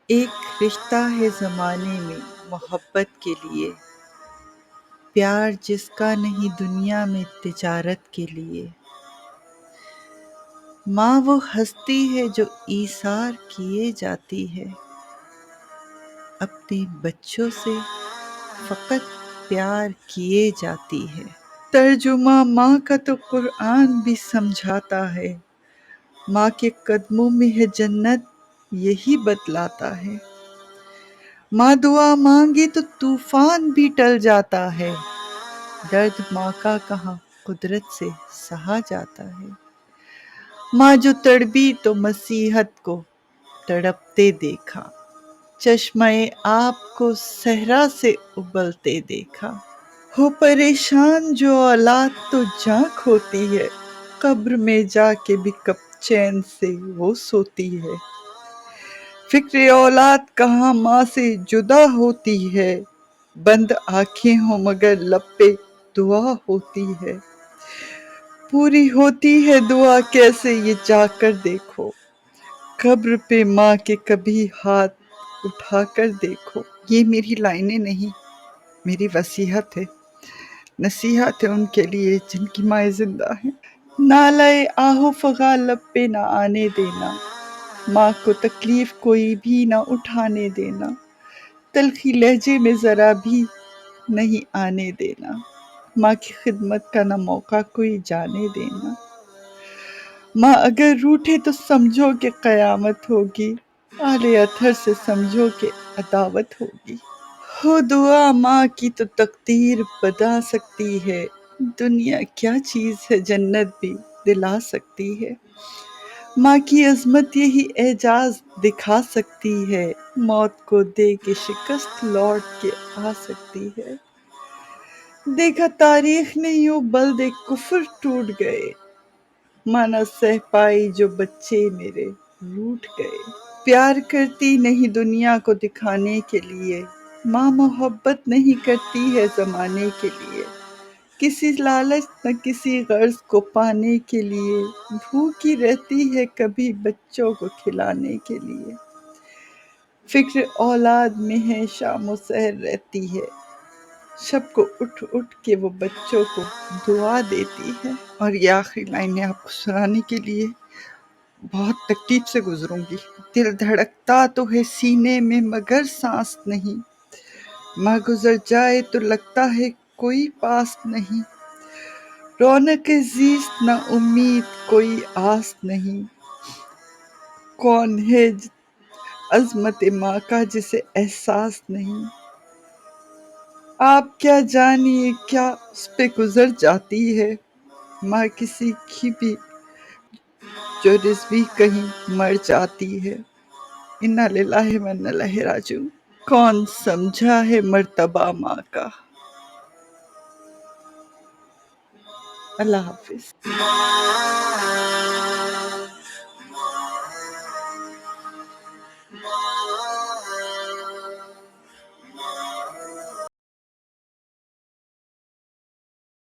ایک رشتہ ہے زمانے میں محبت کے لیے، پیار جس کا نہیں دنیا میں تجارت کے لیے۔ ماں وہ ہستی ہے جو ایثار کیے جاتی ہے، اپنے بچوں سے فقط پیار کیے جاتی ہے۔ ترجمہ ماں کا تو قرآن بھی سمجھاتا ہے، ماں کے قدموں میں ہے جنت یہی بتلاتا ہے۔ ماں دعا مانگے تو طوفان بھی ٹل جاتا ہے، درد ماں کا کہاں قدرت سے سہا جاتا ہے۔ ماں جو تڑپی تو مسیحت کو تڑپتے دیکھا، چشمہ آپ کو صحرا سے ابلتے دیکھا۔ ہو پریشان جو اولاد تو جاں کھوتی ہے، قبر میں جا کے بھی کب چین سے وہ سوتی ہے۔ فکر اولاد کہاں ماں سے جدا ہوتی ہے، بند آنکھیں ہوں مگر لب پہ دعا ہوتی ہے۔ پوری ہوتی ہے دعا کیسے یہ جا کر دیکھو، قبر پہ ماں کے کبھی ہاتھ اٹھا کر دیکھو۔ یہ میری لائنیں نہیں، میری وصیحت ہے، نصیحت ہے ان کے لیے جن کی مائیں زندہ ہیں۔ نالہ آہ و فغاں لب پہ نہ آنے دینا، ماں کو تکلیف کوئی بھی نہ اٹھانے دینا، تلخی لہجے میں ذرا بھی نہیں آنے دینا، ماں کی خدمت کا نہ موقع کوئی جانے دینا۔ ماں اگر روٹھے تو سمجھو کہ قیامت ہوگی، آل اطہر سے سمجھو کہ عداوت ہوگی۔ ہو دعا ماں کی تو تقدیر بتا سکتی ہے، دنیا کیا چیز ہے جنت بھی دلا سکتی ہے۔ ماں کی عظمت یہی اعجاز دکھا سکتی ہے، موت کو دے کے شکست لوٹ کے آ سکتی ہے۔ دیکھا تاریخ نے یوں بلد کفر ٹوٹ گئے، ماں نہ سہ پائی جو بچے میرے روٹھ گئے۔ پیار کرتی نہیں دنیا کو دکھانے کے لیے، ماں محبت نہیں کرتی ہے زمانے کے لیے۔ کسی لالچ نہ کسی غرض کو پانے کے لیے، بھوکی رہتی ہے کبھی بچوں کو کھلانے کے لیے۔ فکر اولاد میں ہے شام و سحر رہتی ہے، شب کو اٹھ اٹھ کے وہ بچوں کو دعا دیتی ہے۔ اور یہ آخری لائن میں آپ کو سنانے کے لیے بہت تکلیف سے گزروں گی۔ دل دھڑکتا تو ہے سینے میں مگر سانس نہیں، ماں گزر جائے تو لگتا ہے کوئی پاس نہیں۔ رونق زیست نہ امید کوئی آس نہیں، کون ہے عظمت ماں کا جسے احساس نہیں۔ آپ کیا جانیے کیا اس پہ گزر جاتی ہے، ماں کسی کی بھی جو رضوی کہیں مر جاتی ہے۔ انا للہ و انا الیہ راجعون۔ کون سمجھا ہے مرتبہ ماں کا۔ اللہ حافظ۔